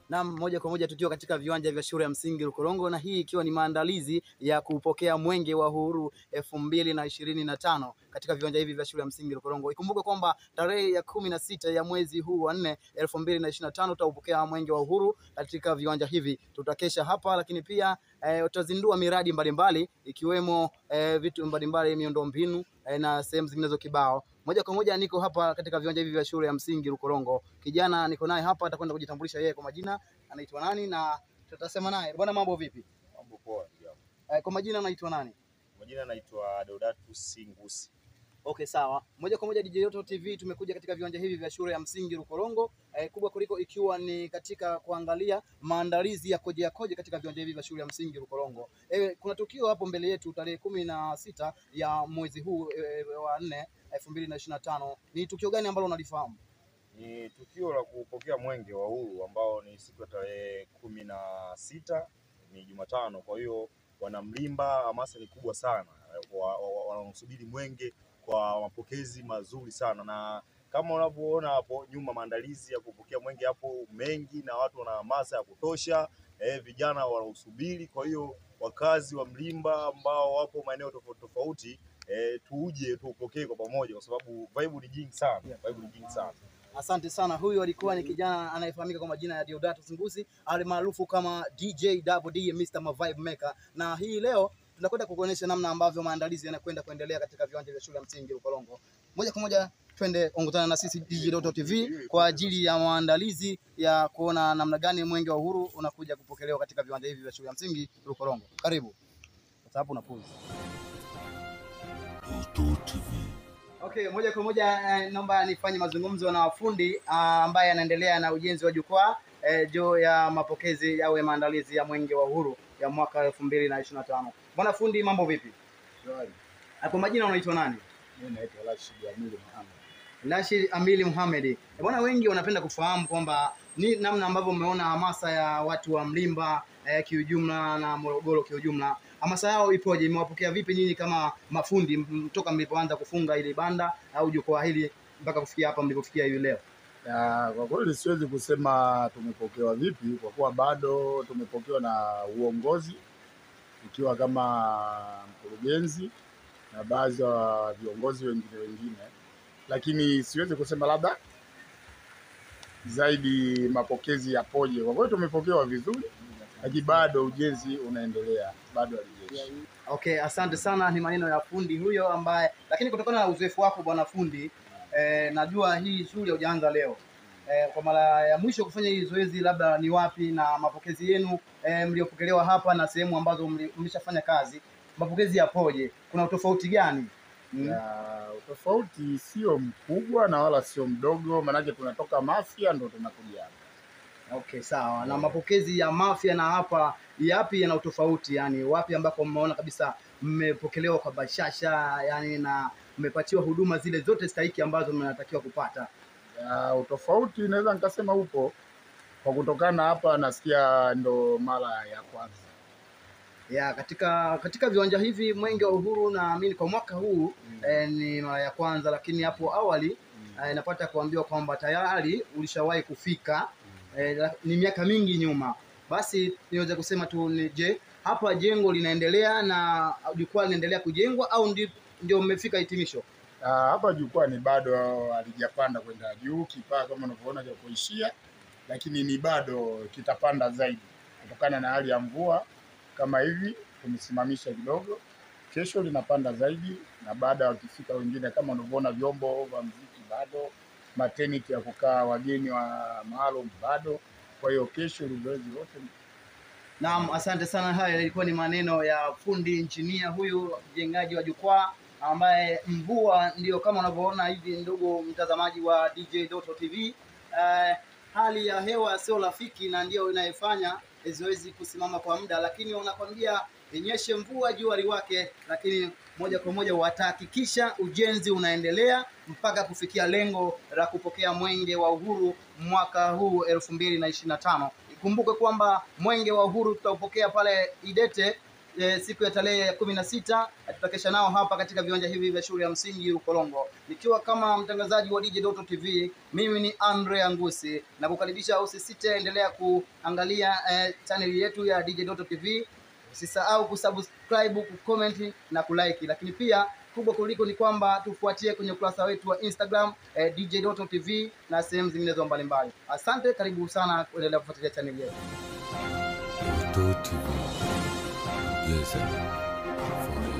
Na moja kwa moja tukiwa katika viwanja vya shule ya msingi Rukorongo, na hii ikiwa ni maandalizi ya kupokea mwenge wa uhuru 2025 katika viwanja hivi vya shule ya msingi Rukorongo. Ikumbuke kwamba tarehe ya 16 ya mwezi huu wa 4 2025 tutaupokea mwenge wa uhuru katika viwanja hivi. Tutakesha hapa, lakini pia tutazindua miradi mbalimbali ikiwemo vitu mbalimbali, miundombinu na sehemu zinginezo kibao. Moja kwa moja niko hapa katika viwanja hivi vya shule ya msingi Rukorongo. Kijana niko naye hapa, atakwenda kujitambulisha yeye kwa majina, anaitwa nani na tutasema naye. Bwana, mambo vipi? Mambo poa. Kwa majina anaitwa nani? Majina anaitwa Deodatus Ngusi. Okay, sawa. Moja kwa moja DJ Doto TV tumekuja katika viwanja hivi vya shule ya msingi Rukorongo, kubwa kuliko ikiwa ni katika kuangalia maandalizi ya koje katika viwanja hivi vya shule ya msingi Rukorongo. Kuna tukio hapo mbele yetu tarehe 16 ya mwezi huu wa 4 2025. Ni tukio gani ambalo unalifahamu? Ni tukio la kupokea mwenge wa uhuru ambao ni siku ya tarehe 16, ni Jumatano. Kwa hiyo wanamlimba, hamasa ni kubwa sana, wanamsubiri mwenge kwa mapokezi mazuri sana, na kama unavyoona hapo nyuma maandalizi ya kupokea mwenge hapo mengi, na watu wana hamasa ya kutosha, vijana wanausubiri. Kwa hiyo wakazi wa Mlimba ambao wapo maeneo tofauti tofauti, tuje tupokee kwa pamoja, kwa sababu vibe ni jingi sana, Asante sana. Huyu alikuwa ni kijana anayefahamika kwa majina ya Deodatus Ngusi, alimaarufu kama DJ Double D, Mr. Vibe Maker. Na hii leo tunakwenda kukuonyesha namna ambavyo maandalizi yanakwenda kuendelea katika viwanja vya shule ya msingi Rukorongo. Moja kwa moja twende ongozana na sisi DJ Doto TV kwa ajili ya maandalizi ya kuona namna gani mwenge wa uhuru unakuja kupokelewa katika viwanja hivi vya shule ya msingi Rukorongo. Karibu. Kwa sababu unapuza. Okay, moja kwa moja naomba nifanye mazungumzo na fundi ambaye anaendelea na ujenzi wa jukwaa juu ya mapokezi au maandalizi ya mwenge wa uhuru ya mwaka 2025. Bwana fundi, mambo vipi? Shwari. Kwa majina unaitwa nani? Mimi naitwa Rashid Amili Muhammad. Rashid Amili Muhammad. Bwana, wengi wanapenda kufahamu kwamba ni namna ambavyo umeona hamasa ya watu wa Mlimba kiujumla na Morogoro kiujumla. Hamasa yao ipoje? Imewapokea vipi nyinyi kama mafundi toka mlipoanza kufunga ile banda au jukwaa hili mpaka kufikia hapa mlipofikia hivi leo? Kwa kweli siwezi kusema tumepokewa vipi, kwa kuwa bado tumepokewa na uongozi ikiwa kama mkurugenzi na baadhi ya viongozi wengine, lakini siwezi kusema labda zaidi mapokezi yapoje. Kwa kweli tumepokewa vizuri, lakini bado ujenzi unaendelea, bado halijeshi. Okay, asante sana. Ni maneno ya fundi huyo ambaye, lakini kutokana na uzoefu wako bwana fundi, najua hii shule hujaanza leo. Kwa mara ya mwisho kufanya hii zoezi labda ni wapi, na mapokezi yenu mliopokelewa hapa na sehemu ambazo mlishafanya kazi, mapokezi yapoje? Kuna utofauti gani? Utofauti sio mkubwa na wala sio mdogo, maanake tunatoka Mafia ndo tunakuja hapa. Okay, sawa. Na mapokezi ya Mafia na hapa yapi yana utofauti? Yani wapi ambako mmeona kabisa mmepokelewa kwa bashasha, yani na mmepatiwa huduma zile zote stahiki ambazo mnatakiwa kupata? Utofauti naweza nikasema upo, kwa kutokana hapa nasikia ndo mara ya kwanza. Katika viwanja hivi mwenge wa uhuru naamini kwa mwaka huu ni mara ya kwanza, lakini hapo awali napata kuambiwa kwamba tayari ulishawahi kufika ni miaka mingi nyuma. Basi niweze kusema tu je, hapa jengo linaendelea na jukwaa linaendelea kujengwa au ndio mmefika hitimisho? Hapa jukwaa ni bado halijapanda kwenda juu, kipaa kama unavyoona cha kuishia, lakini ni bado kitapanda zaidi kutokana na hali ya mvua. Kama hivi tumesimamisha kidogo, kesho linapanda zaidi, na baada wakifika wengine kama unavyoona vyombo vya muziki bado, mateniki ya kukaa wageni wa maalum bado. Kwa hiyo kesho zoezi lote. Naam, asante sana. Haya ilikuwa ni maneno ya fundi engineer huyu mjengaji wa jukwaa, ambaye mvua ndio kama unavyoona hivi, ndugu mtazamaji wa DJ Doto TV. Hali ya hewa sio rafiki na ndio inayofanya zoezi kusimama kwa muda, lakini wanakwambia inyeshe mvua jua liwake, lakini moja kwa moja watahakikisha ujenzi unaendelea mpaka kufikia lengo la kupokea mwenge wa uhuru mwaka huu 2025. Ikumbuke kwamba mwenge wa uhuru tutaupokea pale Idete siku ya tarehe 16 tutakesha nao hapa katika viwanja hivi vya shule ya msingi Ukolongo. Nikiwa kama mtangazaji wa DJ Doto TV, mimi ni Andre Angusi, na kukaribisha usisite, endelea kuangalia channel yetu ya DJ Doto TV. Usisahau kusubscribe, kucomment na kulike, lakini pia kubwa kuliko ni kwamba tufuatie kwenye ukurasa wetu wa Instagram DJ Doto TV na sehemu zinginezo mbalimbali. Asante, karibu sana kuendelea kufuatilia channel yetu Doto TV. Yes, sir.